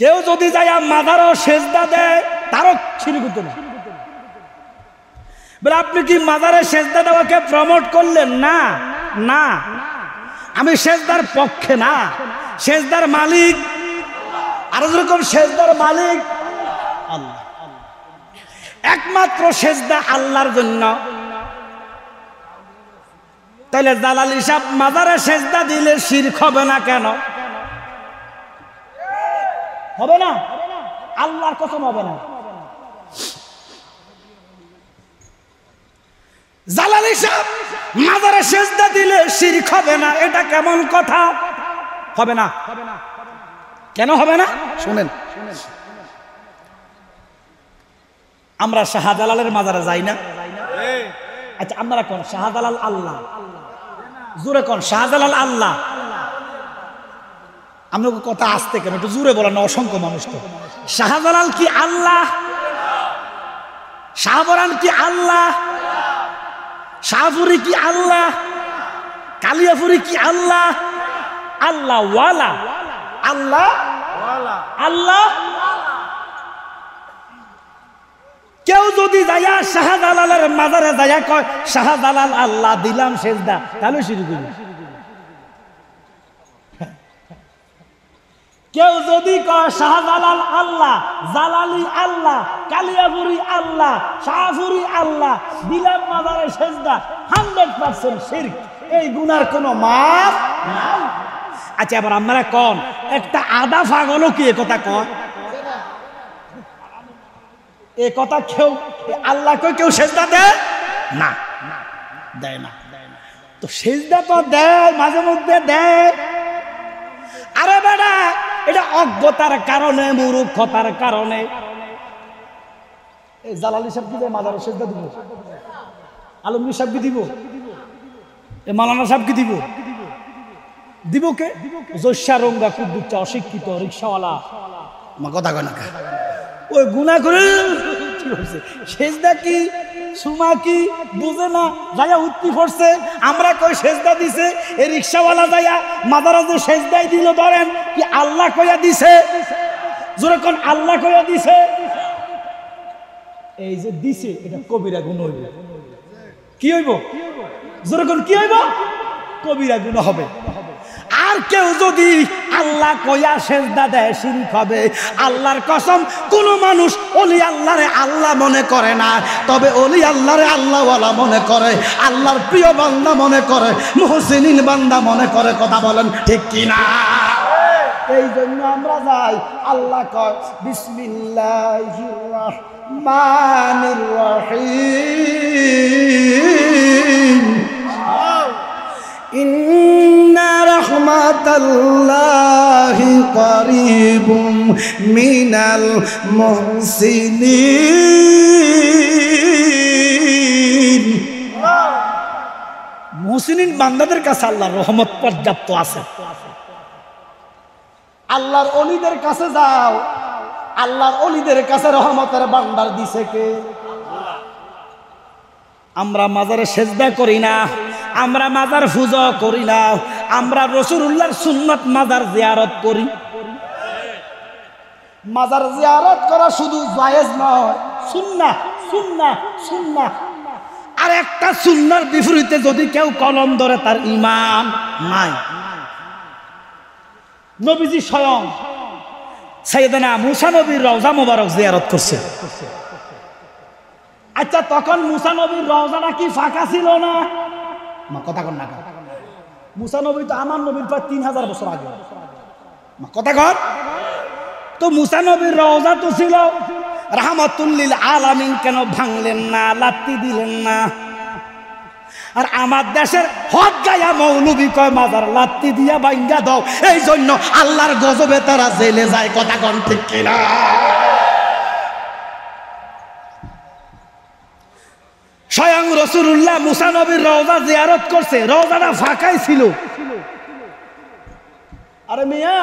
কেউ যদি যায় মাজারও সেজদা দেয় তারও শিরক হতো না। বলে আপনি কি মাজারে সেজদা দেওয়াকে প্রমোট করলেন? না না, আমি সেজদার পক্ষে না। সেজদার মালিক আর যেরকম সেজদার মালিক আল্লাহ, একমাত্র সেজদা আল্লাহর জন্য। তাহলে জালালি সাহেব মাজারে সেজদা দিলে শিরক হবে না কেন? হবে না, আল্লাহর কসম হবে না। জালালি সাহেব মাজারে সেজদা দিলে শিরক হবে না, এটা কেমন কথা? হবে না। কেন হবে না শুনেন। আমরা শাহজালালের মাজারে যাই না? আচ্ছা আপনারা কোন শাহজালাল আল্লাহ? জোরে কোন শাহজালাল আল্লাহ? আপনাকে কথা আসতে কেন, একটু জোরে বলেন না, অসংখ্য মানুষ তো। শাহজালাল কি আল্লাহ? শাহপরান কি আল্লাহ? শাহপুরি কি আল্লাহ? কালিয়াপুরি কি আল্লাহ? আল্লাহ ওয়ালা, আল্লাহ আল্লাহ। কেউ যদি যাইয়া শাহজালালের মাজারে যাইয়া কয় শাহজালাল আল্লাহ দিলাম সেজদা, তাহলে শুরু করি। কেউ যদি কয় শাহজালাল আল্লাহ, জালালি আল্লাহ, কালিয়াপুরি আল্লাহ, শাহপুরি আল্লাহ দিলাম মাজারে সেজদা, 100% শিরক। এই গুনার কোনো মাপ নাই। আচ্ছা এবার আপনারা কোন একটা আদা পাগলও কি এ কথা কয়? এ কথা কেউ আল্লাহকে কেউ সেজদা দেয় না, দেয় না। তো সেজদা তো দেয়, মাঝে মধ্যে দেয়। আরে বেটা, এটা অজ্ঞতার কারণে, মূর্খতার কারণে। এই জালালি সাহেব কি দেয় মাজারে সেজদা দিব? আলমগীর সাহেব কি দিব? এ মাওলানা সাহেব কি দিব? দিব কে? জৈশা রঙ্গা কুদ্দুচ্চা অশিক্ষিত রিক্সাওয়ালা কথা কয় না, ওই গুনাহ করে কি হয়েছে? সেজদা কি সুমা কি বুঝে না, যাইয়া উত্তি পড়ছে। আমরা কই সেজদা দিছে, এই রিক্সাওয়ালা যাইয়া মাদারা যে সেজদাই দিল, ধরেন কি আল্লাহ কইয়া দিছে? জোরে কোন আল্লাহ কইয়া দিছে? এই যে দিছে এটা কবিরা গুনাহ হইব। কি হইব? জোরে কোন কি হইব? কবিরা গুনাহ হবে। আর কেউ যদি আল্লাহ কইয়া সেজদা দেয় শিরক হবে। আল্লাহর কসম, কোন মানুষ ওলি আল্লাহরে আল্লাহ মনে করে না, তবে ওলি আল্লাহরে আল্লাহওয়ালা মনে করে, আল্লাহর প্রিয় বান্দা মনে করে, মুহসিনিন বান্দা মনে করে। কথা বলেন ঠিক কিনা? এই জন্য আমরা যাই, আল্লাহ কয় বিসমিল্লাহির রহমানির রহিম, ইন্না রাহমাতাল্লাহি করিবুম মিনাল মুহসিনিন। মুহসিনিন বান্দাদের কাছে আল্লাহর রহমত পর্যাপ্ত আছে। আল্লাহর ওলিদের কাছে যাও, আল্লাহর ওলিদের কাছে রহমতের ভান্ডার দিছে কে? আমরা মাজারে সেজদা করি না, আমরা মাজার পূজা করি না, আমরা রাসূলুল্লাহর সুন্নাত মাজার জিয়ারত করি। মাজার জিয়ারত করা শুধু জায়েজ নয়, সুন্নাহ সুন্নাহ সুন্নাহ। আর একটা সুন্নাহর বিপরীতে যদি কেউ কলম ধরে তার ঈমান নাই। নবীজি স্বয়ং সাইয়েদনা মুসা নবীর রওজা মোবারক জিয়ারত করছে। আচ্ছা তখন মুসা নবীর রওজাটা কি ফাঁকা ছিল না? কথা কন না, মুসা নবী তো আমার নবীর প্রায় 3000 বছর আগে। কথা কন তো, মুসা নবীর রওজা তো ছিল রাহমাতুল লিল আলামিন, কেন ভাঙলেন না, লাত্তি দিলেন না? আর আমার দেশের হক গায়া মৌলবি কয় মাজার লাত্তি দিয়া ভাঙ্গা দাও, এই জন্য আল্লাহর গজবে তারা জেলে যায়। কথা কন ঠিক কিনা? স্বয়ং রাসূলুল্লাহ মুসা নবীর রওজা জিয়ারত করছে, রওজাটা ফাঁকাই ছিল। আরে মিয়া,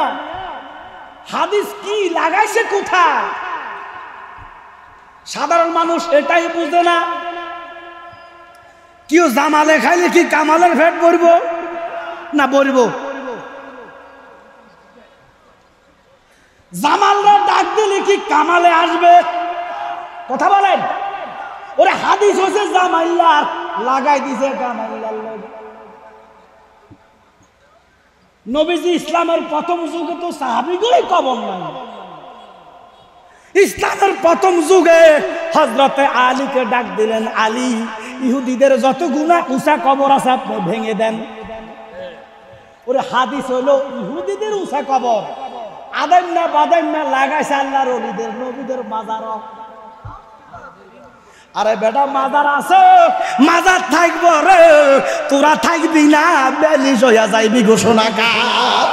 হাদিস কি লাগাইছে কোথায়? সাধারণ মানুষ এটাই বুঝে না। কেউ জামালে খাইলে কি কামালের পেট ভরব না? ভরব। জামালরা ডাক দিলে কি কামালে আসবে? কথা বলেন। ওরে হাদিস হচ্ছে জামাইল্লার, লাগাই দিছে কামাইল্লার লোক। নবীজি ইসলামের প্রথম যুগে তো সাহাবীগুলোই কবর নাই। ইসলামের প্রথম যুগে হযরতে আলীকে ডাক দিলেন, আলী, ইহুদিদের যত গুনাহ উঁচা কবর আছে আপনি ভেঙে দেন। ওরে হাদিস হলো ইহুদিদের উঁচা কবর আদান না বাদান না লাগাইছে আল্লাহর ওলিদের নবীদের মাজার। আরে বেটা মাজার আছে, মাজার থাকবো রে, তোরা থাকবি না, বেলিশ হইয়া যাইবি ঘোষণা কার।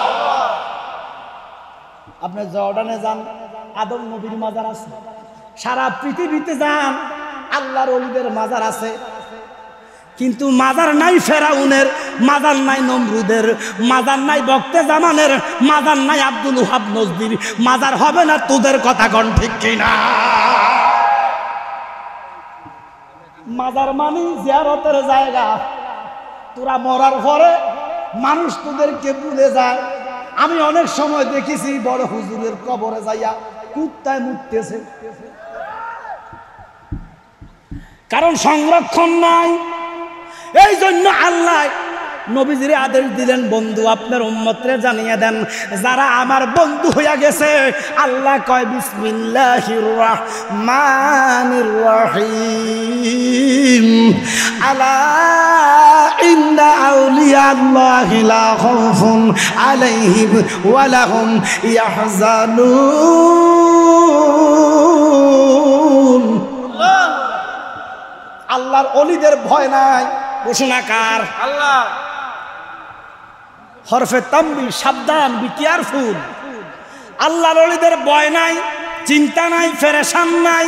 আপনি জর্ডানে যান, আদম নবীর মাজার আছে। সারা পৃথিবীতে যান, আল্লাহর ওলিদের মাজার আছে। কিন্তু মাজার নাই ফেরাউনের, মাজার নাই নমরুদের, মাজার নাই বক্তে জামানের, মাজার নাই আব্দুল ওহাব নজদির। মাজার হবে না তোদের কথা কোন ঠিক কিনা? মাজার মানে জিয়ারতের জায়গা। তোরা মরার পরে মানুষ তোদেরকে ভুলে যায়। আমি অনেক সময় দেখেছি বড় হুজুরের কবরে যাইয়া কুত্তায় মুততেছে, কারণ সংরক্ষণ নাই। এই জন্য আল্লাহ নবীজিরে আদেশ দিলেন, বন্ধু আপনার উম্মতরে জানিয়ে দেন, যারা আমার বন্ধু হইয়া গেছে, আল্লাহ কয় বিসমিল্লাহির রহমানির রহিম, আলা ইন্না আউলিয়া আল্লাহি লা খাউফুন আলাইহিম ওয়া লাহুম ইয়াহজানুন। আল্লাহর ওলিদের ভয় নাই। ঘোষণাকার আল্লাহ। হরফে তাম্বির, সাবধান, বি কেয়ারফুল। আল্লাহর ওলিদের ভয় নাই, চিন্তা নাই, পেরেশান নাই,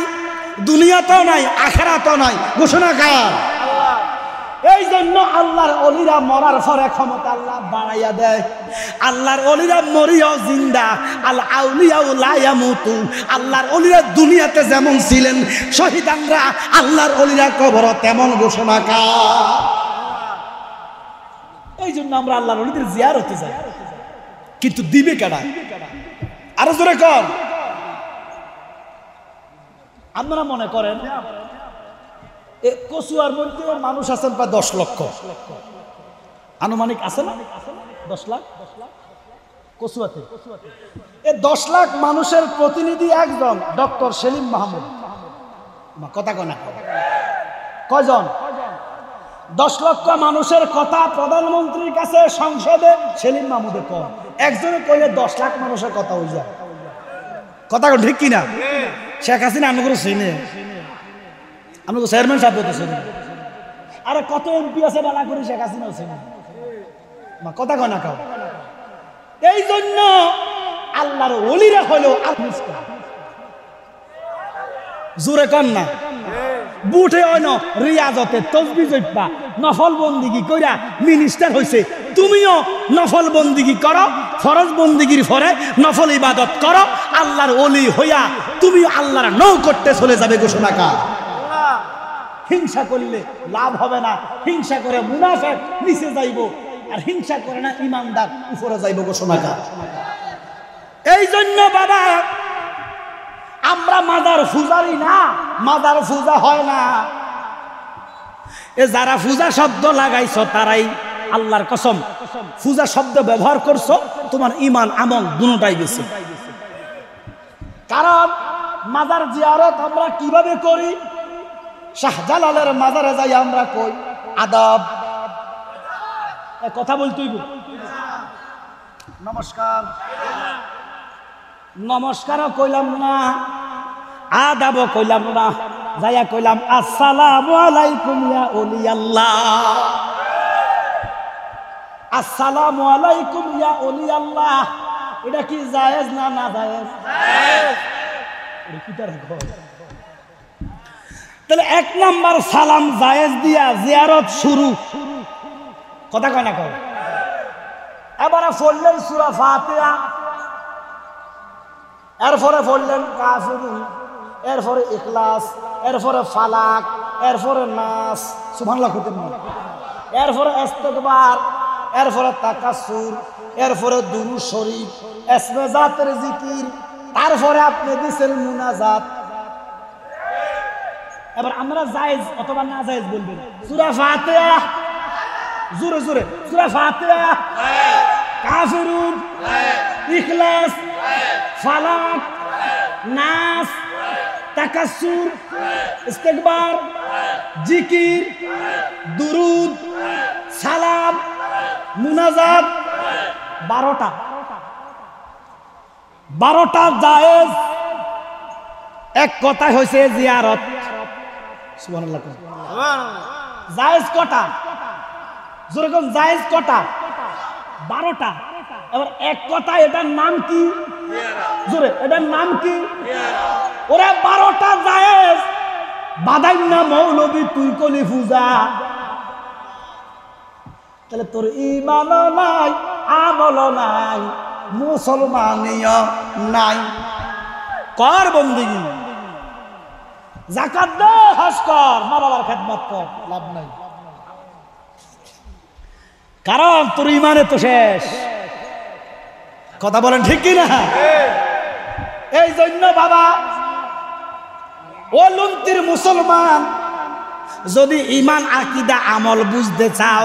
দুনিয়াতেও নাই, আখিরাতেও নাই। ঘোষণাকার আল্লাহ। এই জন্য আল্লাহর ওলিরা মরার পরে ক্ষমতা আল্লাহ বাড়াইয়া দেয়। আল্লাহর ওলিরা মরিয়াও জিন্দা, আল আউলিয়া লা ইয়ামুতু। আল্লাহর ওলিরা দুনিয়াতে যেমন ছিলেন শহীদানরা, আল্লাহর ওলিরা কবরও তেমন। ঘোষণাকার। এই জন্য আমরা আল্লাহর ওলিদের জিয়ারতে যাই। কিন্তু দিবে কেডা? আরো জোরে কর। আপনারা মনে করেন কচুয়ার মধ্যে মানুষ আছেন প্রায় 10 লক্ষ, আনুমানিক আছে না? 10 লাখ কচুয়াতে। এই 10 লাখ মানুষের প্রতিনিধি একজন, ডক্টর সেলিম মাহমুদ। কথা কয় না? কয়জন? 10 লক্ষ মানুষের কথা প্রধানমন্ত্রীর কাছে সংসদে সেলিম মাহমুদে কয়। একজনে কইলে 10 লাখ মানুষের কথা হয়ে যায়। কথা ঠিক কিনা? শেখ হাসিনা আমরা চিনে, আমরা চেয়ারম্যান সাহেব বলতেছেন। আরে কত এমপি আছে বালা করে, শেখ হাসিনাও চিনে। কথা কয় না? এই জন্য আল্লাহর ওলিরা হলো জোরে কন না, বুটে অন রিয়াজতে তসবি জপা নফল বন্দিগি কইরা মিনিস্টার হইছে। তুমিও নফল বন্দিগি করো, ফরজ বন্দিগির পরে নফল ইবাদত করো, আল্লাহর ওলি হইয়া তুমি আল্লাহর নৌ করতে চলে যাবে। ঘোষণাকার। হিংসা করলে লাভ হবে না। হিংসা করে মুনাফিক নিচে যাইব, আর হিংসা করে না ইমানদার উপরে যাইব। ঘোষণাকার। এই জন্য বাবা আমরা মাজার পূজারি না, মাজার পূজা হয় না। এ যারা পূজা শব্দ লাগাইছো তারাই আল্লাহর কসম পূজা শব্দ ব্যবহার করছো, তোমার ঈমান আমল দুটোটাই গেছে। কারণ মাজার জিয়ারত আমরা কিভাবে করি? শাহজালালের মাজারে যাই আমরা কই আদব। কথা বলতেই নমস্কার, নমস্কারও কইলাম না, আদাবও কইলাম না, যাইয়া কইলাম আসসালামু আলাইকুম ইয়া ওলি আল্লাহ, আসসালামু আলাইকুম ইয়া ওলি আল্লাহ। এটা কি জায়েজ না না জায়েজ? তাহলে 1 নাম্বার সালাম জায়েজ দিয়া জিয়ারত শুরু। কথা কয় না? কয়। এবারে পড়লেন সূরা ফাতিহা, এরপরে পড়লেন কাফিরুন, এরপরে ইখলাস, এরপরে ফালাক, এরপরে নাস, সুবহানাল্লাহ কইতেন না, এরপরে ইস্তিগফার, এরপরে তাকাসসুর, এরপরে দুরূদ শরীফ, ইসমে জাতের জিকির, তারপরে আপনি দিছেন মুনাজাত। এবার আমরা জায়েজ অথবা না জায়েজ বলবেন। সূরা ফাতিহা, জোরে জোরে, সূরা ফাতিহা, কাফিরুন, ইখলাস, ফালাক, নাস, তাকাসসুর, ইস্তিগফার, জিকির, দুরুদ, সালাম, মুনাজাত, 12টা জায়েজ। এক কথায় হয়েছে জিয়ারত। সুবহানাল্লাহ। জায়েজ কটা? যেরকম জায়েজ কটা? 12টা। এবার এক কথায় এটার নাম কি? জোরে, এটার নাম কি? ওরা 12টা জায়েজ বাদাই না মৌলবী তুই কলি পূজা। তাহলে তোর ঈমানও নাই, আমলও নাই, মুসলমানিও নাই। কর বন্দেগী, যাকাত দে, হজ কর, মা বাবার খেদমত কর, লাভ নাই। কারণ তোর ঈমানে তো শেষ। কথা বলেন ঠিক কি না? এই জন্য বাবা, ও লুন্তির মুসলমান, যদি ঈমান আকীদা আমল বুঝতে চাও,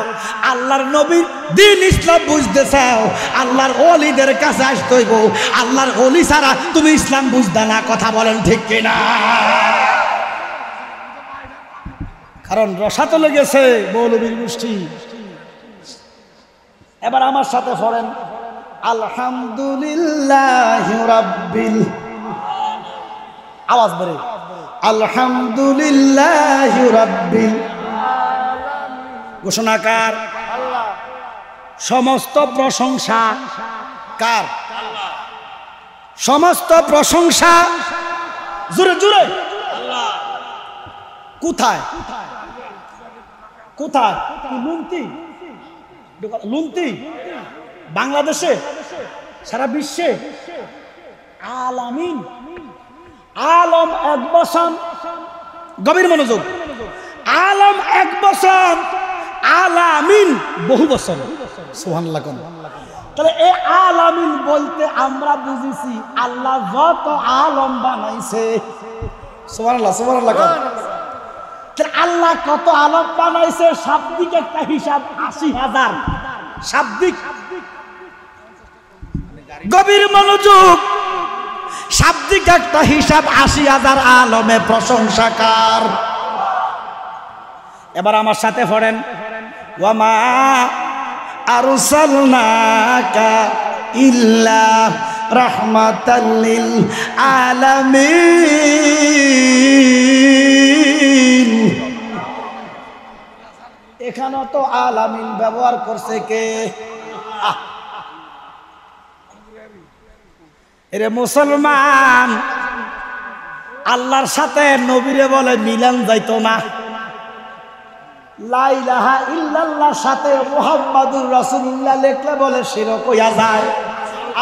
আল্লাহর নবীর দ্বীন ইসলাম বুঝতে চাও, আল্লাহর ওলিদের কাছে আসতে হইব। আল্লাহর ওলি ছাড়া তুমি ইসলাম বুঝতে না। কথা বলেন ঠিক কি না? কারণ রসা তো লেগেছে মৌলবীর গোষ্ঠী। এবার আমার সাথে পড়েন, আলহামদুলিল্লাহি রাব্বিল, আওয়াজ বেড়ে, আলহামদুলিল্লাহি রাব্বিল ঘোষণাকার, সমস্ত প্রশংসা কার? সমস্ত প্রশংসা জোরে জোরে কোথায়? কোথায়? লুন্তি বাংলাদেশে, সারা বিশ্বে, আলামিন, আলম এক বছর, গভীর মনোযোগ, আলম এক বছর, আলামিন বহু বছর। সুবহানাল্লাহ। তাহলে এই আলামিন বলতে আমরা বুঝেছি আল্লাহ যত আলম বানাইছে। সুবহানাল্লাহ, সুবহানাল্লাহ। তাহলে আল্লাহ কত আলম বানাইছে, শাব্দিক একটা হিসাব ৮০,০০০। শাব্দিক, গভীর মনোযোগ, শাব্দিক একটা হিসাব ৮০,০০০ আলমে প্রশংসাকার। এবার আমার সাথে পড়েন, ওয়ামা আরসালনাকা ইল্লা রাহমাতাল লিল আলামিন। এখানে তো আলামিন ব্যবহার করছে কে? এরে মুসলমান, আল্লাহর সাথে নবীরে বলে মিলান যাইতো না। লা ইলাহা ইল্লাল্লাহর সাথে মুহাম্মাদুর রাসূলুল্লাহ লিখলে বলে শিরক হইয়া যায়।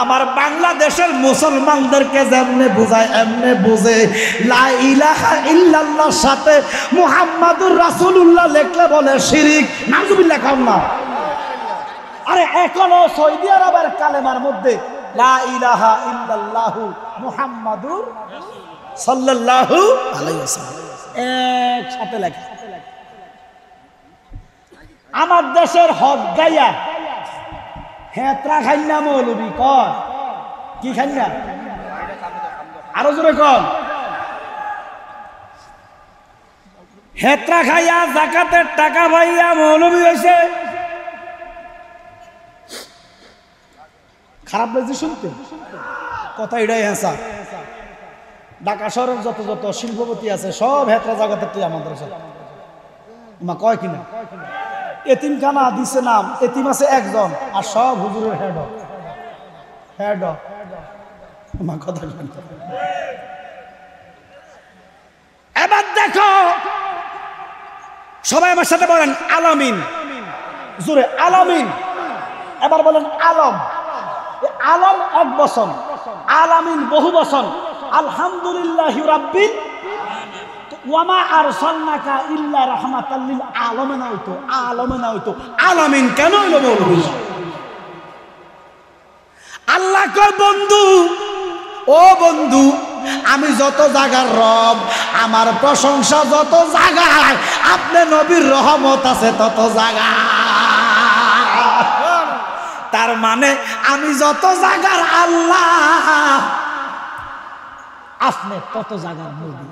আমার বাংলাদেশের মুসলমানদেরকে যেমনে বুঝায় এমনে বুঝে। লা ইলাহা ইল্লাল্লাহর সাথে মুহাম্মাদুর রাসূলুল্লাহ লিখলে বলে শিরিক। নাউযুবিল্লাহ কাম না। আরে এখনো সৌদি আরবের কালেমার মধ্যে লা ইলাহা ইল্লাল্লাহু মুহাম্মাদুর সাল্লাল্লাহু আলাইহি ওয়াসাল্লাম একসাথে লেখা। আমার দেশের হক গাইয়া হেত্রা খাইনা মৌলবি কর কি খাইনা, আরো জোরে কর। হেত্রা খাইয়া যাকাতের টাকা পাইয়া মৌলবি হয়েছে। খারাপ লাগছে শুনতে কথা, এটাই হেঁচা। ঢাকা শহরের যত যত শিল্পপতি আছে সব হেত্রা জায়গাতে তুই আমাদের মা কয় কিনা। এতিমখানা দিছে নাম, এতিম আছে একজন, আর সব হুজুরের হেড মা কথা। এবার দেখো সবাই আমার সাথে বলেন আলামিন, জোরে আলামিন। এবার বলেন আলম। আলম এক বছর, আলামিন বহু বছর। আলহামদুলিল্লাহি রাব্বিল ওয়ামা আরসালনাকা ইল্লা রাহমাতাল লিল আলামিন। হইতো আলমে না হইতো আলামিন কেন হইল বলবি? আল্লাহ কয় বন্ধু ও বন্ধু, আমি যত জায়গার রব, আমার প্রশংসা যত জায়গায়, আপনি নবীর রহমত আছে তত জায়গায়। তার মানে আমি যত জায়গার আল্লাহ, আপনি তত জায়গার নবী।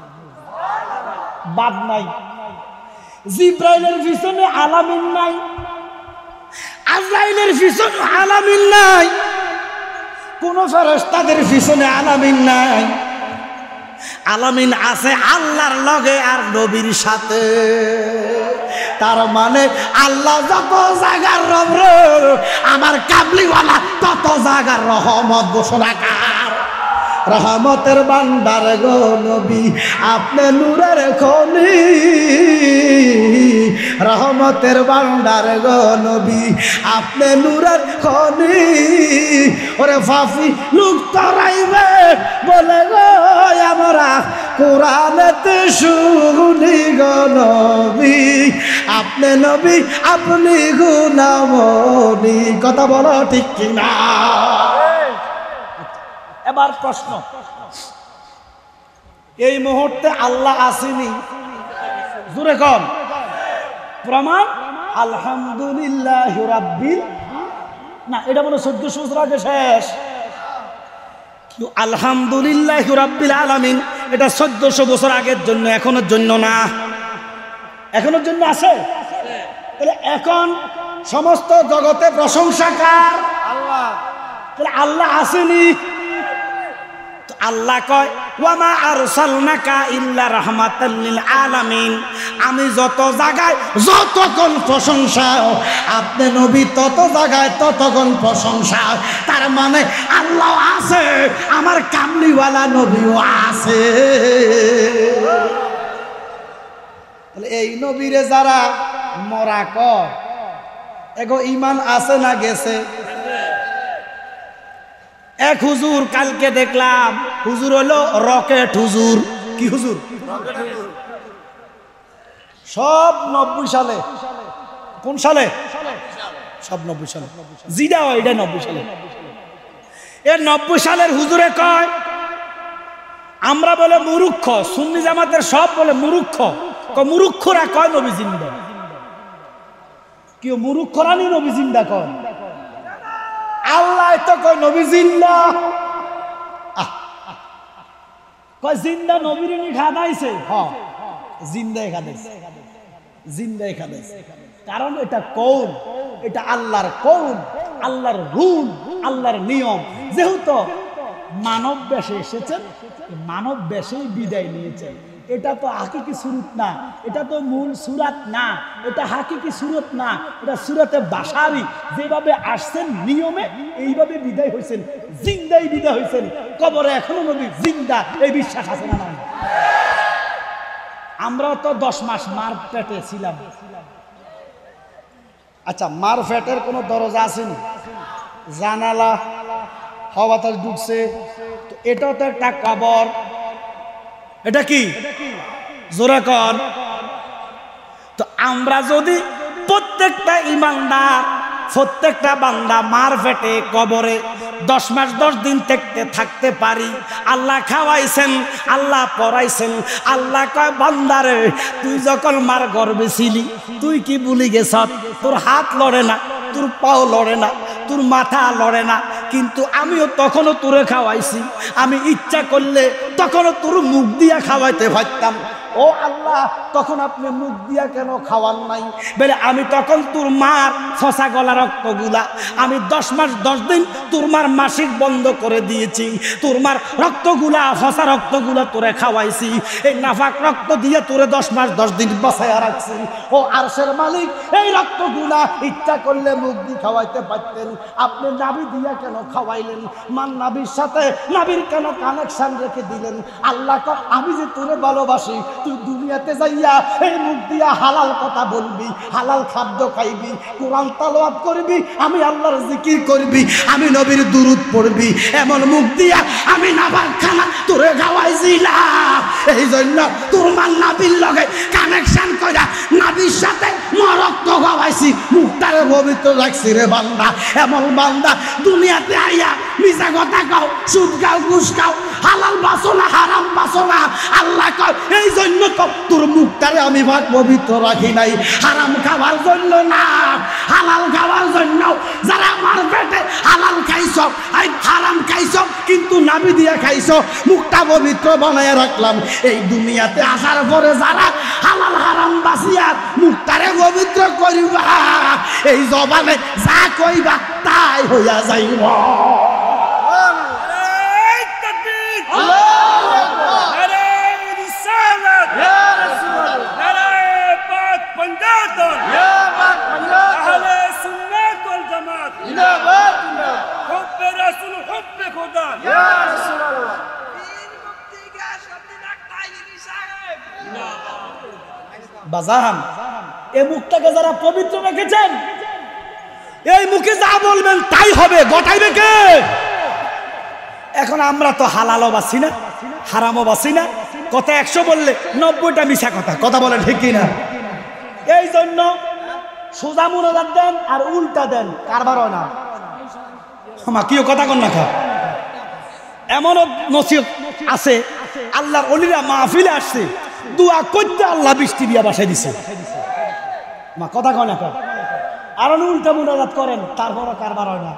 বাদ নাই। জিব্রাইলের পিছনে আলামিন নাই, আজরাইলের পিছনে আলামিন নাই, কোন ফেরেশতাদের পিছনে আলামিন নাই। আলামিন আছে আল্লাহর লগে আর নবীর সাথে। তার মানে আল্লাহ যত জায়গার রব, আমার কাবলিওয়ালা তত জায়গার রহমত ঘোষণাকার। রহমতের ভান্ডার গো নবী, আপনি নূরের খনি। রহমতের ভান্ডার গো নবী, আপনি নূরের খনি। ওরে ফাফি লোক তরাইবে বলে গো আমরা কোরআনেতে শুনি গো নবী, আপনি নবী আপনি গুনামনি। কথা বলো ঠিক কিনা? এবার প্রশ্ন, এই মুহূর্তে আল্লাহ আসেনি? জোরে কম। প্রমাণ আলহামদুলিল্লাহ রাব্বিল, না এটা মনে 1400 বছর আগে শেষ। আলহামদুলিল্লাহ রাব্বিল আলামিন এটা 1400 বছর আগের জন্য, এখনের জন্য না। এখনের জন্য আছে? তাহলে এখন সমস্ত জগতে প্রশংসা কার? আল্লাহ। তাহলে আল্লাহ আসেনি? আল্লাহ কয় ওয়ামা আরসালনাকা ইল্লা রাহমাতাল লিল আলামিন, আমি যত জায়গায় যতক্ষণ প্রশংসা, আপনি নবী তত জায়গায় ততক্ষণ প্রশংসা। তার মানে আল্লাহ আছে, আমার কামলিওয়ালা নবীও আছে। তাহলে এই নবীরে যারা মরা কয়, এগো ঈমান আছে না গেছে? এক হুজুর কালকে দেখলাম, হুজুর হলো রকেট হুজুর। কি হুজুর? সব 90 সালে। কোন সালে? সব 90 সালে। জিদা হয় এটা 90 সালে। এ 90 সালের হুজুরে কয় আমরা বলে মুরুক্ষ, সুন্নি জামাতের সব বলে মুরুক্ষ। মুরুক্ষরা কয় নবী জিন্দা। কেউ মুরুক্ষরা নি নবী জিন্দা কয়? আল্লাহ তো কয় নবী জিন্দা। কয় জিন্দা নবীর নি খাদাইছে। হ্যাঁ, জিন্দাই খাদাইছে, জিন্দাই খাদাইছে। কারণ এটা কৌল, এটা আল্লাহর কৌল, আল্লাহর রুল, আল্লাহর নিয়ম। যেহেতু মানব বেশে এসেছেন, মানব বেশেই বিদায় নিয়েছেন। এটা তো হাকিকি সুরত না, এটা তো মূল সুরাত না, এটা হাকিকি সুরত না, এটা সুরাতে বাশারি। যেভাবে আসছেন নিয়মে এইভাবে বিদায় হয়েছেন, জিন্দাই বিদায় হয়েছেন। কবরে এখনো নবী জিন্দা, এই বিশ্বাস আছে না? আমরাও তো 10 মাস মার পেটে ছিলাম। আচ্ছা, মার পেটের কোনো দরজা আসেনি? জানালা, হাওয়া বাতাস ঢুকছে, তো এটাও তো একটা কবর। এটা কি? জোরে কর। তো আমরা যদি প্রত্যেকটা ইমানদার, প্রত্যেকটা বান্দা মার পেটে কবরে 10 মাস 10 দিন থাকতে পারি। আল্লাহ খাওয়াইছেন, আল্লাহ পড়াইছেন। আল্লাহ কয় বান্দারে, তুই যখন মার গর্ভে ছিলি তুই কি ভুলি গেছ? তোর হাত লড়ে না, তোর পাও লড়ে না, তোর মাথা লড়ে না, কিন্তু আমিও তখনও তোরে খাওয়াইছি। আমি ইচ্ছা করলে তখনও তোর মুখ দিয়া খাওয়াইতে পারতাম। ও আল্লাহ, তখন আপনি মুখ দিয়া কেন খাওয়ান নাই? বলে আমি তখন তোর মার ফসা গলা রক্তগুলা আমি 10 মাস 10 দিন তোর মার মাসিক বন্ধ করে দিয়েছি। তোর মার রক্তগুলা, ফসা রক্তগুলা তোরে খাওয়াইছি। এই নাফাক রক্ত দিয়ে তোরে 10 মাস 10 দিন বাঁচাইয়া রাখছি। ও আরশের মালিক, এই রক্তগুলা ইচ্ছা করলে মুখ দিয়ে খাওয়াইতে পারতেন, আপনি নাভি দিয়া কেন খাওয়াইলেন? মান নাভির সাথে নাভির কেন কানেকশন রেখে দিলেন? আল্লাহ কয় আমি যে তোরে ভালোবাসি, তুই দুনিয়াতে যাইয়া এই মুখ দিয়া হালাল কথা বলবি, হালাল খাদ্য খাইবি, কোরআন তালাওয়াত করবি, আমি আল্লাহর জিকির করবি, আমি নবীর দুরূদ পড়বি। এমন মুখ দিয়া আমি নাবার খানা তোরে খাওয়াইছিলাম, এই জন্য তোর মান নাবির লগে কানেকশন কইরা নাবির সাথে মরক্ত গাওয়াইছি মুখটারে পবিত্র রাখছি রে বান্দা। এমন বান্দা দুনিয়াতে আইয়া মিছা কথা কও, সুদ খাও, ঘুষ খাও, হালাল বাসো না হারাম বাসো না। আল্লাহ কয় এই জন্য তো তোর মুখটারে আমি ভাগ পবিত্র রাখি নাই, হারাম খাওয়ার জন্য না, হালাল খাওয়ার জন্য। যারা আমার পেটে হালাল খাইছো, হারাম খাইছো, কিন্তু নাবি দিয়া খাইছো, মুখটা পবিত্র বানায় রাখলাম। এই দুনিয়াতে আসার পরে যারা হালাল হারাম বাসিয়া মুখটারে পবিত্র করিবা, এই জবানে যা কইবা তাই হইয়া যাইব। বাজান এই মুখটাকে যারা পবিত্র রেখেছেন, এই মুখে যা বলবেন তাই হবে, গটাইবে কে? এখন আমরা তো হালালও বাসি না, হারামও বাসি না, কথা 100 বললে 90টা মিশা কথা, কথা বলে ঠিক কিনা? এই জন্য সোজা মুনাজাত দেন আর উল্টা দেন, কারবার হয় না। মা কিও কথা কন না খা। এমনও নসিহত আছে, আল্লাহর ওলিরা মাহফিলে আসছে, দোয়া করতে আল্লাহ বৃষ্টি দিয়া বাসায় দিছে। মা কথা কন না খা। আর উল্টা মুনাজাত করেন, তারপরও কারবার হয় না।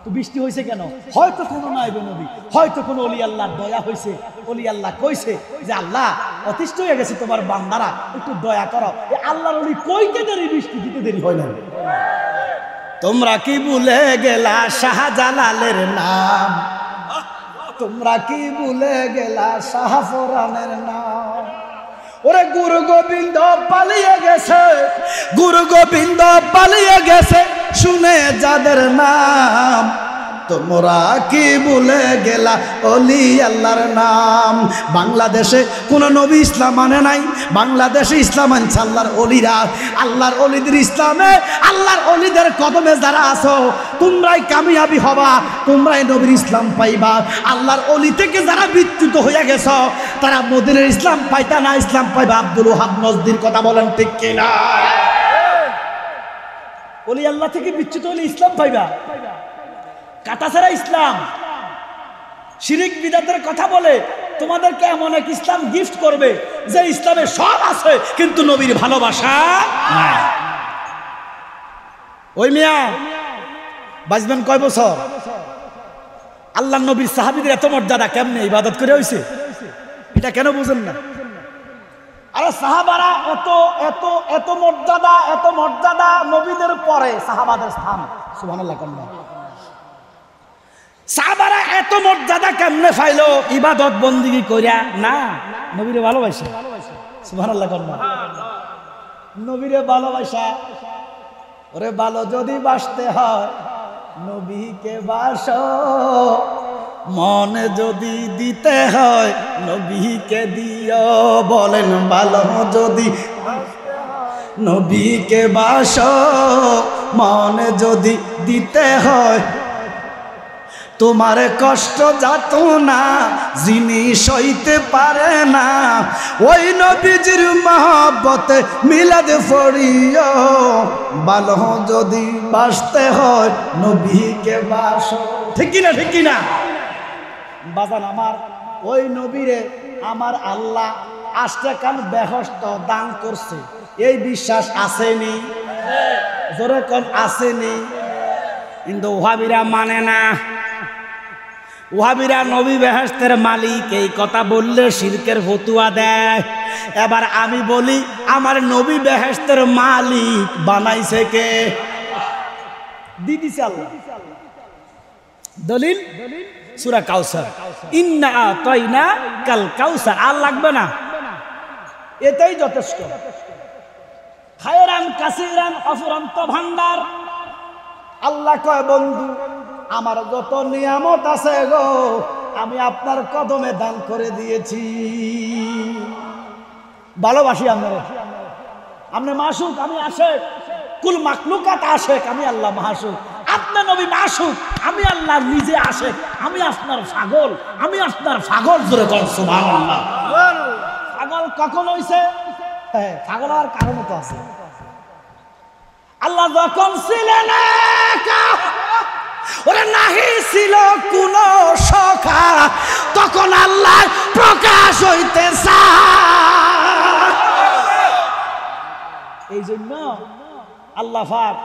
তো বৃষ্টি হয়েছে কেন? হয়তো কোনো নাইবে নবী, হয়তো কোনো অলি আল্লাহর দয়া হয়েছে। অলি আল্লাহ কইছে যে আল্লাহ অতিষ্ঠ হয়ে গেছে তোমার বান্দারা, একটু দয়া করো। আল্লাহর অলি কইতে দেরি, বৃষ্টি দিতে দেরি হয় না। তোমরা কি ভুলে গেলা শাহজালালের নাম? তোমরা কি ভুলে গেলা শাহফরানের নাম? ওরে গুরু গোবিন্দ পালিয়ে গেছে, গুরু গোবিন্দ পালিয়ে গেছে, শুনে যাদের নাম। তোমরা কি ভুলে গেলা অলি আল্লাহর নাম? বাংলাদেশে কোন নবী ইসলাম মানে নাই, বাংলাদেশে ইসলাম আনছে আল্লাহর অলিরা। আল্লাহর অলিদের ইসলামে, আল্লাহর অলিদের কদমে যারা আছো, তোমরাই কামিয়াবি হবা, তোমরাই নবীর ইসলাম পাইবা। আল্লাহর অলি থেকে যারা বিচ্যুত হয়ে গেছ, তারা মদিনার ইসলাম পাইতা না, ইসলাম পাইবা আব্দুল ওহাব নজদির। কথা বলেন ঠিক কিনা? অলি আল্লাহ থেকে বিচ্যুত হলে ইসলাম পাইবা, কাটাছাড়া ইসলাম। শিরিক বিদাতের কথা বলে তোমাদেরকে এমন এক ইসলাম গিফট করবে যে ইসলামে সব আছে কিন্তু নবীর ভালোবাসা নাই। ওই মিয়া বাঁচবেন কয় বছর? আল্লাহ নবীর সাহাবীদের এত মর্যাদা কেমনে ইবাদত করে হইছে, এটা কেন বুঝেন না? আরে সাহাবারা এত এত এত মর্যাদা, এত মর্যাদা, নবীদের পরে সাহাবাদের স্থান। সুবহানাল্লাহ। সাহাবারা এত মর্যাদা কেমনে পাইলো? ইবাদত বন্দিগি কইরা না, নবীরে ভালোবাসা। সুবহানাল্লাহ। নবীরে ভালোবাসা। ওরে ভালো যদি বাসতে হয় নবীকে বাসো, মন যদি দিতে হয় নবীকে দিও। বলেন ভালো যদি নবীকে বাসো, মন যদি দিতে হয়। তোমার কষ্ট যাত না যিনি সইতে পারে না, ওই নবীজির মহব্বতে মিলাদ পড়িও। ভালো যদি বাসতে হয় নবীকে বাসো। ঠিক কিনা? ঠিক কিনা বাজান আমার? ওই নবীরে আমার আল্লাহ 8 টাকার বেহস্ত দান করছে, এই বিশ্বাস আসেনি? জোরে কোন আসেনি? কিন্তু ওহাবিরা মানে না। ওহাবিরা নবী বেহেশতের মালিক এই কথা বললে শিরকের ফতুয়া দেয়। এবার আমি বলি, আমার নবী বেহেশতের মালিক বানাইছে কে? দিদিছে আল্লাহ। দলিল সূরা কাউসার, ইন্না আতাইনা কাল কাউসার। আর লাগবে না, এটাই যথেষ্ট। খায়রান কাসীরান অফুরন্ত ভান্ডার। আল্লাহ কয় বন্ধু আমার যত নিয়ামত আছে গো, আমি আপনার কদমে দান করে দিয়েছি। ভালোবাসি আপনারা, আপনি মাসুক, আমি আশেক। কুল মাখলুকাত আশেক, আমি আল্লাহ মাসুক। আপনার নবী মাসুক, আমি আল্লাহ নিজে আশেক। আমি আপনার ছাগল, আমি আপনার ছাগল। জোরে কর সুবহানাল্লাহ। পাগল কখন হইছে? হ্যাঁ, পাগল হওয়ার কারণ তো আছে। আল্লাহ যখন ছিলেন একা, ওরে নাহি ছিল কোন সখা, তখন আল্লাহ প্রকাশ হইতে চায়। এই জন্য আল্লাহ পাক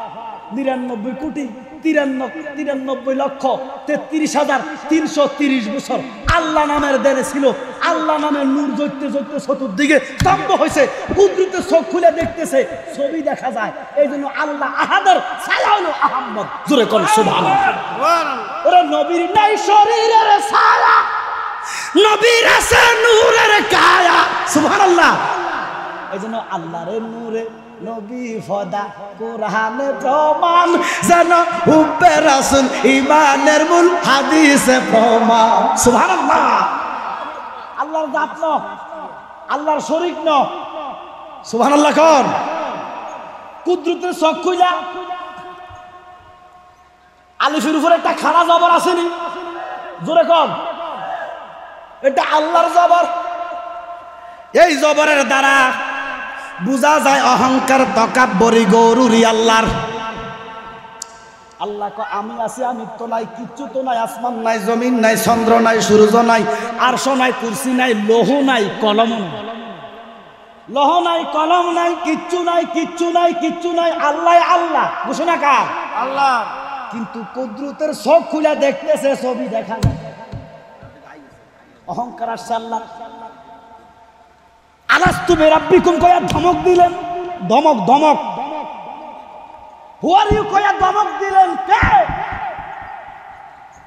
99 কোটি 93,33,330 বছর আল্লাহ নামের দেনে ছিল। আল্লাহ নামের নূর জ্বলতে জ্বলতে চতুর্দিকে স্তম্ভ হয়েছে, কুদরতে চোখ খুলে দেখতেছে, ছবি দেখা যায়। এই জন্য আল্লাহ আহাদের ছায়া হলো আহম্মদ। জোরে কোন সুবহানাল্লাহ। ওরে নবীর নাই শরীরের ছায়া, নবীর আছে নূরের কায়া। সুবহানাল্লাহ। এই জন্য আল্লাহর নূরে নবী ফদা, কোরআনে প্রমাণ, যেন হুব্বে রাসূল ঈমানের মূল, হাদিসে প্রমাণ। সুবহানাল্লাহ। আল্লাহর জাত ন, আল্লাহর শরীক ন। সুবহানাল্লাহ কোন। কুদরতের চোখ খুইলা আলিফের উপরে একটা খাড়া জবর আসেনি? জোরে কোন। এটা আল্লাহর জবর। এই জবরের দ্বারা বুঝা যায় অহংকার, তকাব্বরি, গরুরি আল্লাহর। আল্লাহ কয় আমি আছি, আমি তো নাই, কিচ্ছু তো নাই, আসমান নাই, জমিন নাই, চন্দ্র নাই, সূর্য নাই, আরশ নাই, কুরসি নাই, লৌহ নাই, কলম নাই। লৌহ নাই, কলম নাই, কিচ্ছু নাই, কিচ্ছু নাই, কিচ্ছু নাই। আল্লাহ আল্লাহ। ঘোষণা কার? আল্লাহ। কিন্তু কুদরতের চোখ খুলে দেখতেছে, ছবি দেখা যায়। অহংকার আসছে আল্লাহ। আলাস্তু বিরাব্বিকুম কয়া ধমক দিলেন, ধমক ধমক। হু আর ইউ কয়া ধমক দিলেন। কে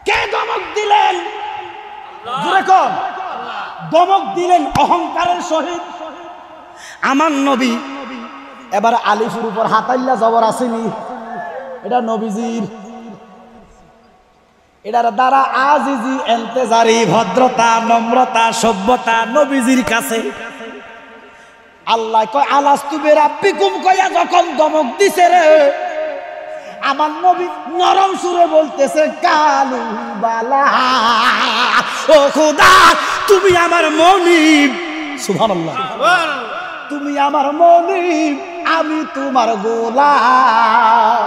কে ধমক দিলেন? জোরে কোন। ধমক দিলেন অহংকারের সহিত। আমার নবী। এবার আলিফের উপর হাতাইল্লা জবর আসেনি? এটা নবীজির। এটার দ্বারা আজিজি, এন্তেজারি, ভদ্রতা, নম্রতা, সভ্যতা নবীজির কাছে। আল্লাহ কয় আলাস্তু বিরাব্বিকুম কয়া যখন ধমক দিছে রে, আমার নবী নরম সুরে বলতেছে কালু বালা, ও খোদা তুমি আমার মনিব। সুবহানাল্লাহ। তুমি আমার মনিব, আমি তোমার গোলাম।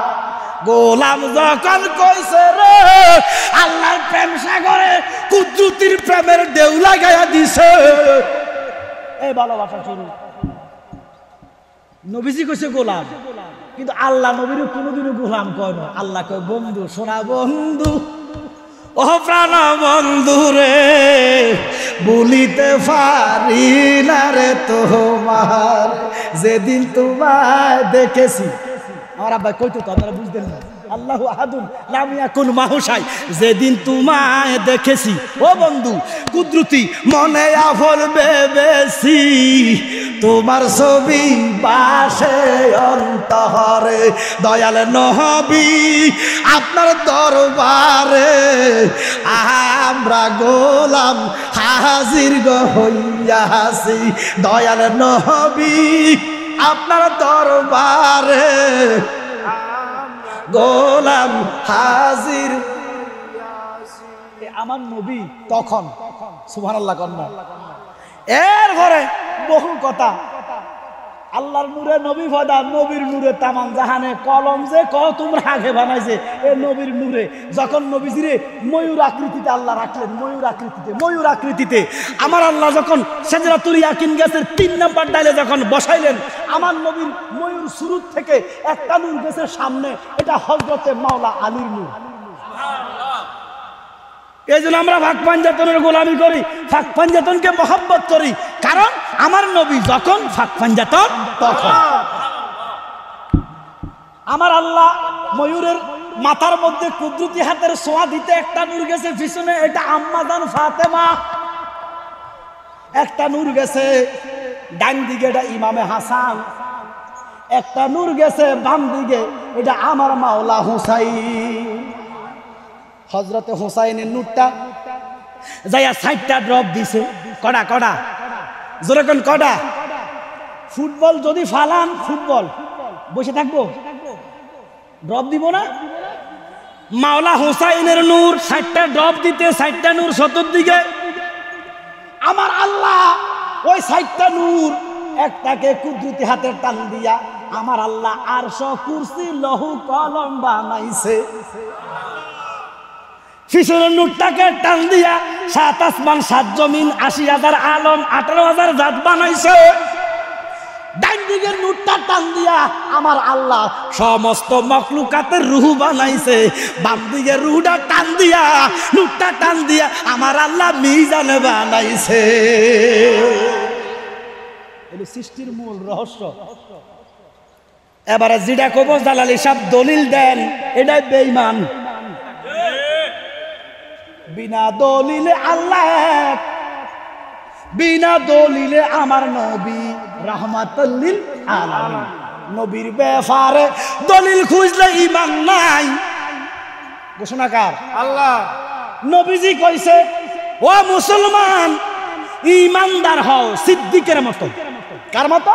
গোলাম যখন কইছে রে, আল্লাহর প্রেম সাগরে কুদরতির প্রেমের ঢেউ লাগাইয়া দিছে। এই ভালোবাসা শুরু। নবীজি কইছে গোলাম, কিন্তু আল্লাহ নবীর কোনোদিনও গোলাম কয় না। আল্লাহ কয় বন্ধু, সোনা বন্ধু, ও প্রাণ বন্ধু রে, বলিতে পারি না রে তোমার, যেদিন তোমায় দেখেছি। আমার আব্বা কইতো তো, আপনারা বুঝতেন না। আল্লাহু আহাদুন লাম ইয়াকুন মাহু শাই, যেদিন তোমায় দেখেছি ও বন্ধু কুদরতি মনে আফল বেবেছি, তোমার ছবি বাসে অন্তরে, দয়াল নবী আপনার দরবারে আমরা গোলাম হাজির হইয়াছি। দয়াল নবী আপনার দরবারে গোলাম হাজির। আমার নবী তখন সুবহানাল্লাহ কন্যা। এর ঘরে বহু কথা। আল্লাহর নূরে নবী ফদা, নবীর নূরে তামাম জাহানে। কলম যে তোমরা আগে বানাইছে, এ নবীর নূরে। যখন নবীজিরে ময়ূর আকৃতিতে আল্লাহ রাখলেন, ময়ূর আকৃতিতে, ময়ূর আকৃতিতে আমার আল্লাহ যখন সিদরাতুল ইয়াকিন গাছের 3 নাম্বার ডালে যখন বসাইলেন, আমার নবীর ময়ূর সুরুত থেকে একটা নূর গাছের সামনে, এটা হযরতে মাওলা আলীর নূর। এই জন্য আমরা ফাঁক পাঞ্জাতনের গোলামি করি, ফাঁক পাঞ্জাতনকে মহব্বত করি, কারণ আমার নবী যখন ফাঁক পাঞ্জাতন তখন। আমার আল্লাহ ময়ূরের মাথার মধ্যে কুদরতি হাতের ছোঁয়া দিতে একটা নূর গেছে পিছনে, এটা আম্মাজান ফাতেমা। একটা নূর গেছে ডান দিকে, এটা ইমামে হাসান। একটা নূর গেছে বাম দিকে, এটা আমার মাওলা হুসাইন। হযরতে হুসাইনের নূরটা যাইয়া 60টা ড্রপ দিছে। কড়া কড়া, জোরে কোন কড়া। ফুটবল যদি ফালান, ফুটবল বসে থাকবো, ড্রপ দিব না? মাওলা হুসাইনের নূর 60টা ড্রপ দিতে, 60টা নূর চতুর্দিকে। আমার আল্লাহ ওই 60টা নূর একটাকে কুদরতি হাতের টান দিয়া আমার আল্লাহ আরশ কুরসি লৌহ কলম বানাইছে। পিছনের নূরটাকে টান দিয়া 7 আসমান 7 জমিন 80,000 আলম 18,000 জাত বানাইছে। ডান দিকের নূরটা টান দিয়া আমার আল্লাহ সমস্ত মখলুকাতের রূহ বানাইছে। বাম দিকের রূহটা টান দিয়া নূরটা টান দিয়া আমার আল্লাহ মিজান বানাইছে। এই সৃষ্টির মূল রহস্য। এবারে যেটা কব জালালি সাহেব দলিল দেন, এটাই বেঈমান। বিনা দলিলে আল্লাহ এক, বিনা দলিলে আমার নবী রাহমাতুল লিল আলামিন। নবীর ব্যাপারে দলিল খুঁজলে ঈমান নাই। ঘোষণাকার আল্লাহ। নবীজি কইছে, ও মুসলমান ঈমানদার হও সিদ্দিকের মতো। কার মতো?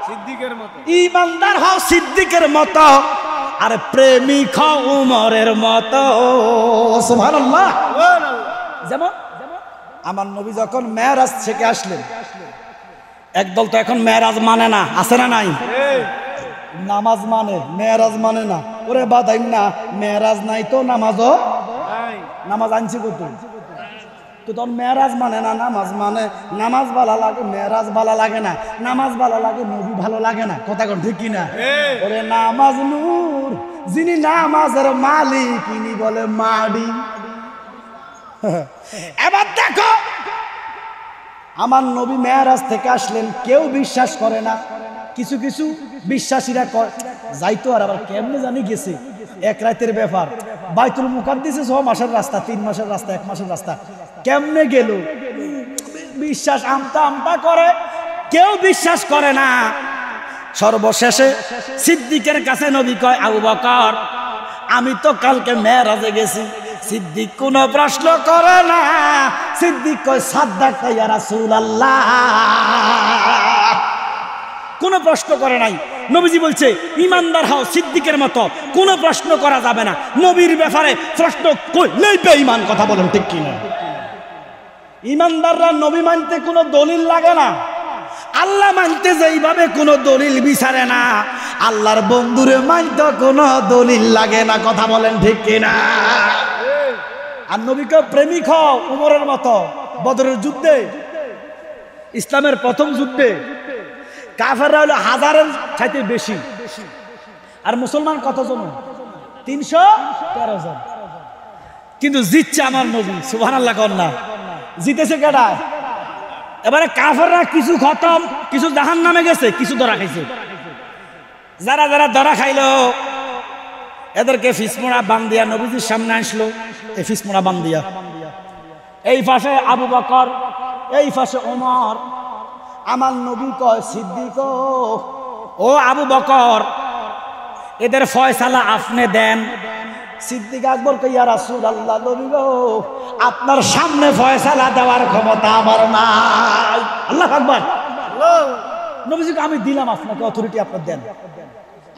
সিদ্দিকের মতো। ঈমানদার হও সিদ্দিকের মতো, আর প্রেমিক হও উমরের মতো। সুবহানাল্লাহ। যেমন আমার নবী যখন মেরাজ থেকে আসলেন, একদল তো এখন মেরাজ মানে না, আছে না নাই? নামাজ মানে, মেরাজ মানে না। ওরে বাদাইম না, মেরাজ নাই তো নামাজও নাই। নামাজ আনছি কত তো তখন মেরাজ মানে না, নামাজ মানে। নামাজ ভালো লাগে, মেরাজ ভালো লাগে না। নামাজ ভালো লাগে, নবী ভালো লাগে না। কথা কোন ঠিক কিনা? ওরে নামাজ নূর, যিনি নামাজের মালিক ইনি বলে মাডি। এবার দেখো আমার নবী মেরাজ থেকে আসলেন, কেউ বিশ্বাস করে না। কিছু কিছু বিশ্বাসীরা যাইতো, আর আবার কেমনে জানি গেছে। এক রাতের ব্যাপার, বাইতুল মুকাদ্দিসে 6 মাসের রাস্তা, 3 মাসের রাস্তা, 1 মাসের রাস্তা। কেমনে গেল? বিশ্বাস আমতা আমতা করে, কেউ বিশ্বাস করে না। সর্বশেষে সিদ্দিকের কাছে নবী কয়, আবু বকর আমি তো কালকে মেরাজে গেছি। সিদ্দিক কোনো প্রশ্ন করে না। সিদ্দিক কয়, সাদ্দাকতা ইয়া রাসূলুল্লাহ। কোনো প্রশ্ন করে নাই। নবীজি বলছে, ইমানদার হও সিদ্দিকের মতো, কোনো প্রশ্ন করা যাবে না। নবীর ব্যাপারে প্রশ্ন করলেই বেঈমান। কথা বলেন ঠিক কিনা? ইমানদাররা নবী মানতে কোনো দলিল লাগে না। আল্লাহ মানতে যেইভাবে কোনো দলিল বিচারে না, আল্লাহর বন্ধুরে মানতে কোনো দলিল লাগে না। কথা বলেন ঠিক কিনা? আর নবীকে প্রেমিক হও উমরের মতো। বদরের যুদ্ধে, ইসলামের প্রথম যুদ্ধে কাফেররা হলো 1000-এর চাইতে বেশি, আর মুসলমান কতজন? 313 জন। কিন্তু জিতছে আমার নবী। সুবহানাল্লাহ কন্যা। জিতেছে কেডা? এবারে কাফেররা কিছু খতম, কিছু জাহান্নামে গেছে, কিছু ধরা খাইছে। যারা যারা ধরা খাইলো এদেরকে ফিসমোড়া বান্দিয়া নবীজির সামনে আসলো। এই ফিসমোড়া বান্দিয়া, এই পাশে আবু বকর, এই পাশে ওমর। আমার নবী কয়, সিদ্দিক ও আবু বকর, এদের ফয়সালা আপনি দেন। সিদ্দিক আকবর কয়, ইয়া রাসূলুল্লাহ, নবী গো আপনার সামনে ফয়সালা দেওয়ার ক্ষমতা আমার নাই। আল্লাহু আকবার। নবীজি আমি দিলাম আপনাকে অথরিটি, আপনি দেন,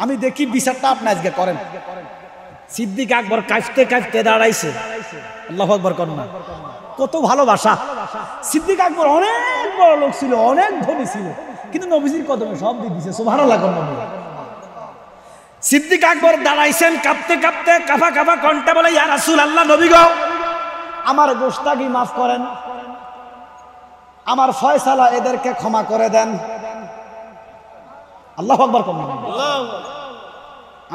আমি দেখি বিচারটা আপনি আজকে করেন। সিদ্দিক আকবর কাঁচতে কাঁচতে দাঁড়াইছে। আল্লাহু আকবার কন্যা। কত ভালোবাসা। সিদ্দিক আকবর অনেক বড় লোক ছিল, অনেক ধনী ছিল, কিন্তু নবীজির কদমে সব দিয়ে দিছে। সুবহানাল্লাহ কন্যা। সিদ্দিক আকবর দাঁড়াইছেন কাঁপতে কাঁপতে, কাফা কাফা কণ্ঠে বলে, ইয়া রাসূলুল্লাহ, নবী গো আমার গোশতাগি মাফ করেন, আমার ফয়সালা এদেরকে ক্ষমা করে দেন। আল্লাহু আকবার কন্যা।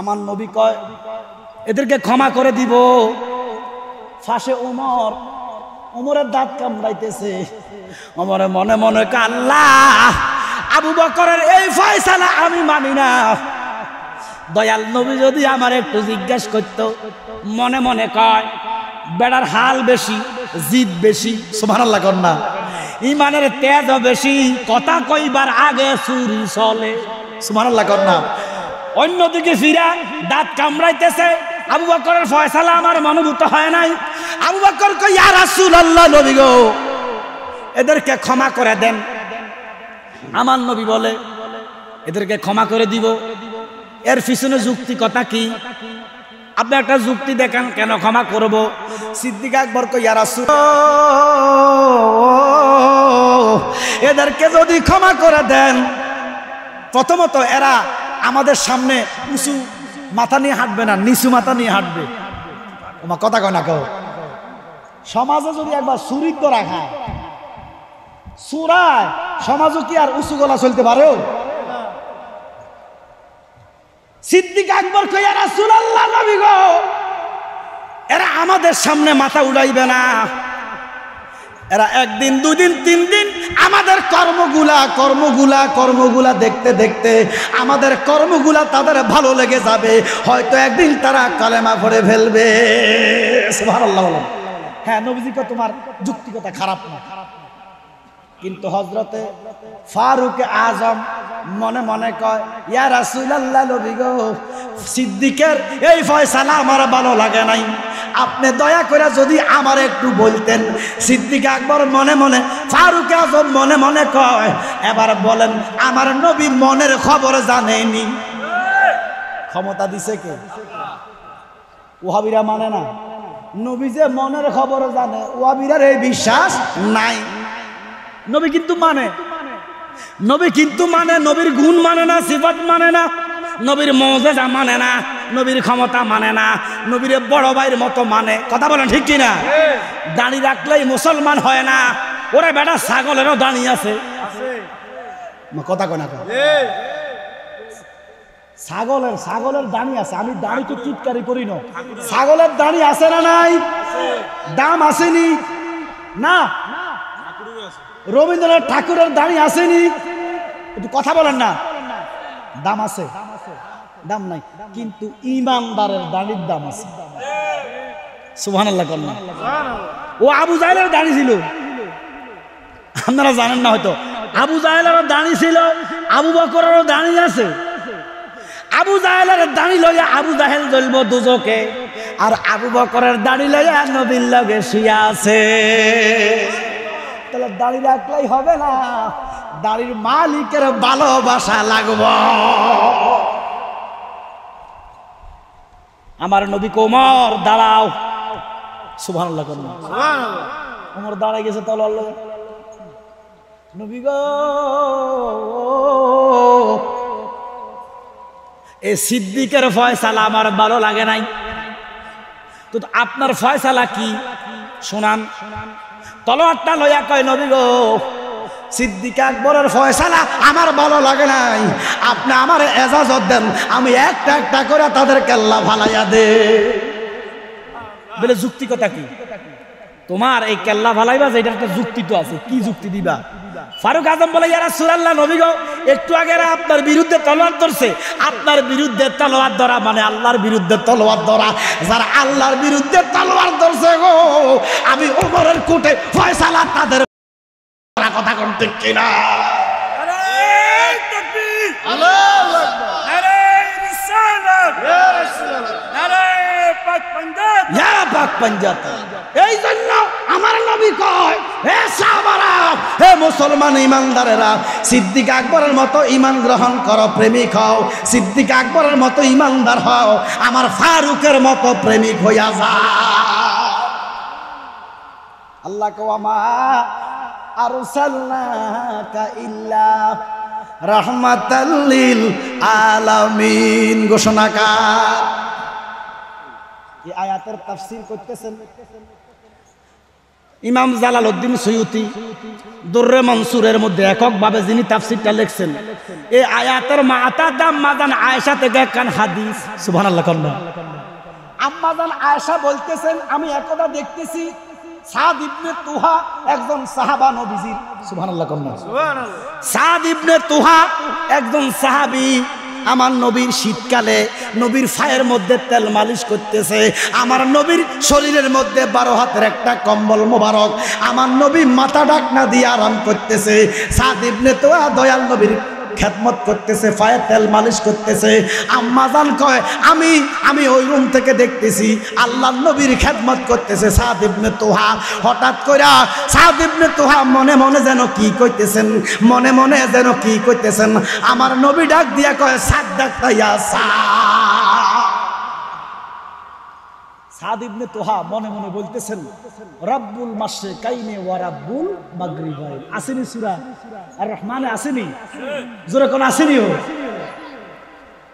আমার নবী কয়, এদেরকে ক্ষমা করে দিব। ফাঁসে ওমর, ওমরের দাঁত কামড়াইতেছে। ওমরে মনে মনে কয়, আল্লাহ আবু বকরের এই ফয়সালা আমি মানি না। দয়াল নবী যদি আমার একটু জিজ্ঞাসা করতো। মনে মনে কয়, বেড়ার হাল বেশি, জিদ বেশি। সুবহানাল্লাহ কন্যা। ইমানের তেজও বেশি, কথা কইবার আগে চুরি চলে। সুবহানাল্লাহ কন্যা। অন্যদিকে ফিরা দাঁত কামড়াইতেছে। আবু বকরের ফয়সালা আমার মনোভূত হয় নাই। আবু বকর কয়, ইয়া রাসূলুল্লাহ, নবী গো এদেরকে ক্ষমা করে দেন। আমার নবী বলে, এদেরকে ক্ষমা করে দিব। এর পিছনে যুক্তি কথা কি? আপনি একটা যুক্তি দেখান, কেন ক্ষমা করব? সিদ্দিক আকবর কয়, ইয়া রাসূলুল্লাহ, এদেরকে যদি ক্ষমা করে দেন, প্রথমত এরা আমাদের সামনে উঁচু মাথা নিয়ে হাঁটবে না, নিচু মাথা নিয়ে হাঁটবে। তোমার কথা কয় না কেউ? সমাজে যদি একবার সুরিদ্য রাখা সুরায়, সমাজও কি আর উঁচু গলা চলতে পারে? সিদ্দিক আকবর কইয়া রাসূলুল্লাহ নবী গো, এরা আমাদের সামনে মাথা উড়াইবে না। এরা একদিন, দুদিন, 3 দিন আমাদের কর্মগুলা দেখতে দেখতে আমাদের কর্মগুলা তাদের ভালো লেগে যাবে। হয়তো একদিন তারা কালেমা পড়ে ফেলবে। সুবহানাল্লাহ। হ্যাঁ, নবীজি কো তোমার যুক্তিকতা খারাপ না, কিন্তু হযরতে ফারুক আজম মনে মনে কয়, ইয়া রাসূলুল্লাহ নবী গো, সিদ্দিকের এই ফয়সালা আমার ভালো লাগে নাই, আপনি দয়া করে যদি আমার একটু বলতেন। সিদ্দিক আকবর মনে মনে, ফারুক আজম মনে মনে কয়, এবার বলেন আমার নবী মনের খবর জানেনি? ক্ষমতা দিছে কে? ওয়াহাবিরা মানে না, নবী যে মনের খবর জানে, ওয়াহাবিরার এই বিশ্বাস নাই। নবী কিন্তু মানে, নবীর গুণ মানে না, সিফাত মানে না, নবীর মুজিজা মানে না, নবীর ক্ষমতা মানে না, নবীর বড় ভাইয়ের মতো মানে। কথা বলেন ঠিক কিনা? দাড়ি রাখলেই মুসলমান হয় না। ওরে বেটা, ছাগলেরও দাড়ি আছে। কথা কয় না? ছাগলের দাড়ি আছে। আমি দাড়ি তো চিৎকারি করি না, ছাগলের দাড়ি আছে না নাই? দাম আসেনি না? রবীন্দ্রনাথ ঠাকুরের দাড়ি আসেনি? একটু কথা বলেন না। দাম আছে? দাম নাই, কিন্তু ইমানদারের দাড়ির দাম আছে। সুবহানাল্লাহ কন্যা। ও আবু জাহেলের দাড়ি ছিল, আপনারা জানেন না হয়তো। আবু জাহেলেরও দাড়ি ছিল, আবু বকরেরও দাড়ি আছে। আবু জাহেলের দাড়ি লইয়া আবু জাহেল জ্বলব দুজকে, আর আবু বকরের দাড়ি লইয়া নবীর লগে শুইয়া আছে। তাহলে দাড়ি রাখলেই হবে না, দাড়ির মালিকের ভালোবাসা লাগব। আমার নবী ওমর দাঁড়াও, সুবহানাল্লাহ কন্যা। ওমর দাঁড়ায় গেছে তলোয়ার লয়ে। নবী গো, এই সিদ্দিকের ফয়সালা আমার ভালো লাগে নাই, তো আপনার ফয়সালা কি শোনান। তলোয়ারটা লইয়া কয়, নবী গো, সিদ্দিক আকবরের ফয়সালা আমার ভালো লাগে নাই, আপনি আমার এজাজত দেন, আমি একটা একটা করে তাদের কেল্লা ফালাইয়া দে। বলে যুক্তি কথা কি তোমার? এই কেল্লা ফালাইবা যে এটার একটা যুক্তি তো আছে, কি যুক্তি দিবা? ফারুক আজম বলে, ইয়া রাসূলুল্লাহ নবী গো, একটু আগে আপনার বিরুদ্ধে তলোয়ার ধরছে। আপনার বিরুদ্ধে তলোয়ার ধরা মানে আল্লাহর বিরুদ্ধে তলোয়ার ধরা। যারা আল্লাহর বিরুদ্ধে তলোয়ার ধরছে গো, আমি ওমরের কোর্টে ফয়সালা তাদের কথা করতে কিনা। এই জন্য আমার নবী কয়, হে সাহাবারা, হে মুসলমান ইমানদারেরা, সিদ্দিক আকবরের মতো ইমান গ্রহণ করো, প্রেমিক হও। সিদ্দিক আকবরের মতো ইমানদার হও, আমার ফারুকের মতো প্রেমিক হইয়া যা। আল্লাহ ওয়ামা আরসালনাকা ইল্লা রাহমাতাল লিল আলামিন ঘোষণাকার। এই আয়াতের তাফসীর করতেছেন ইমাম জালালউদ্দিন সুয়ুতি দুররে মনসুরের মধ্যে এককভাবে যিনি তাফসীরটা লিখছেন। এই আয়াতের মাতাদাম মাদান আয়েশা থেকে একখান হাদিস, সুবহানাল্লাহ কন্যা। আম্মাজান আয়েশা বলতেছেন, আমি একদা দেখতেছি সাদ ইবনে তুহা একজন সাহাবা নবীজির, সুবহানাল্লাহ কন্যা। সাদ ইবনে তুহা একজন সাহাবী, আমার নবীর শীতকালে নবীর ফায়ের মধ্যে তেল মালিশ করতেছে। আমার নবীর শরীরের মধ্যে 12 হাতের একটা কম্বল মোবারক, আমার নবী মাথা ঢাকনা দিয়ে আরাম করতেছে। সাদ ইবনে তুহা দয়াল নবীর খেদমত করতেছে, পায়ে তেল মালিশ করতেছে। আম্মা জান কয়, আমি ওই রুম থেকে দেখতেছি আল্লাহর নবীর খেদমত করতেছে সাদ ইবনে তুহা। হঠাৎ করে সাদ ইবনে তুহা মনে মনে যেন কি কইতেছেন, মনে মনে যেন কি কইতেছেন। আমার নবী ডাক দিয়া কয়, সাদ ডাক্তার ইয়া সাদ ইবনে তোহা মনে মনে বলতেছেন রাব্বুল মাশরিকাইনি ওয়া রাব্বুল মাগরিবাইন। আসেনি সূরা আর রহমানে আসেনি? জোরে কোন আসেনি? ও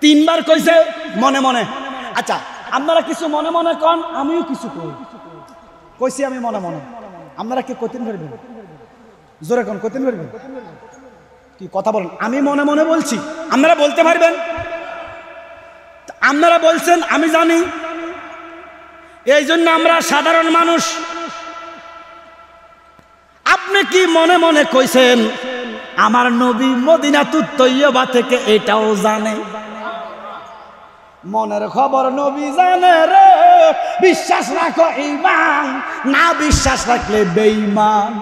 তিনবার কইছে মনে মনে। আচ্ছা আপনারা কিছু মনে মনে কন, আমিও কিছু কই। কইছি আমি মনে মনে, আপনারা কি কইতেন পারবেন? জোরে কোন কইতেন পারবেন? কি কথা বলেন? আমি মনে মনে বলছি, আপনারা বলতে পারবেন? আপনারা বলছেন আমি জানি, এই জন্য আমরা সাধারণ মানুষ। আপনি কি মনে মনে কইছেন আমার নবী মদিনাতুত তৈয়বা থেকে এটাও জানে? মনের খবর নবী জানে রে, বিশ্বাস রাখো ঈমান, না বিশ্বাস রাখলে বেঈমান।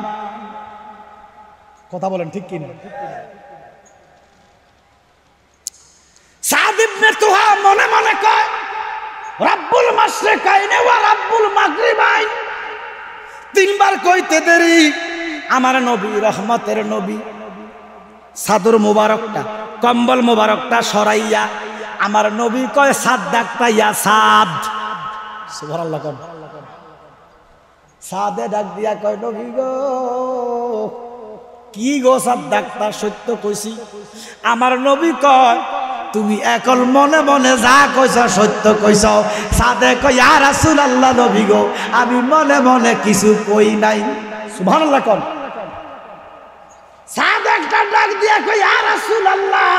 কথা বলেন ঠিক কিনা? সাদ ইবনে তুহা মনে মনে কয় রাব্বুল মাশরিকাইনি ওয়া রাব্বুল মাগরিবাইন। তিনবার কইতে দেরি আমার নবী রহমতের নবী সাদর মুবারকটা কম্বল মুবারকটা সরাইয়া আমার নবী কয় সাদ ডাকতা ইয়া সাদ। সুবহানাল্লাহ। কোন সাদে ডাক দিয়া কয় নবী গো। কি গো সাদ ডাকতা? সত্য কইছি। আমার নবী কয় তুমি একল মনে মনে যা কইছ সত্য কইছ। সাদে কয় ইয়া রাসূলুল্লাহ নবী গো আমি মনে মনে কিছু কই নাই। সুবহানাল্লাহ। কোন সাদ একটা ডাক দিয়া কয় ইয়া রাসূলুল্লাহ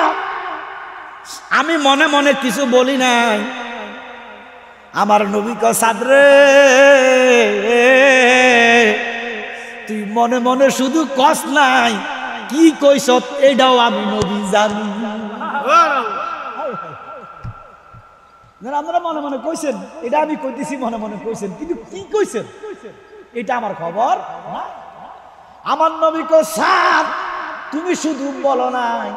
আমি মনে মনে কিছু বলি নাই। আমার নবী কয় সাদ রে তুই মনে মনে শুধু কস নাই, কি কইছ এটাও আমি নবী জানি। আপনারা মনে মনে কইছেন, এটা আমি কইতেছি মনে মনে কইছেন, কিন্তু কি কইছেন এটা আমার খবর না। আমার নবী কয় সাদ তুমি শুধু বলো নাই,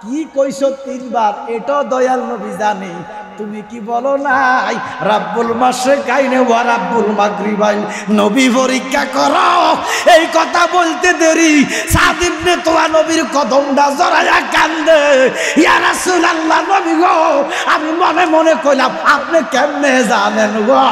কি কইছ তিনবার এটাও দয়াল নবী জানে। তুমি কি বলো নাই রাব্বুল মাশরিকাইনি ওয়া রাব্বুল মাগরিবাইন? নবী পরীক্ষা করো। এই কথা বলতে দেরি সাদ ইবনে তোহা নবীর কদমটা জড়াইয়া কান্দে, ইয়া রাসূলুল্লাহ নবী গো আমি মনে মনে কইলাম আপনি কেমনে জানেন গো?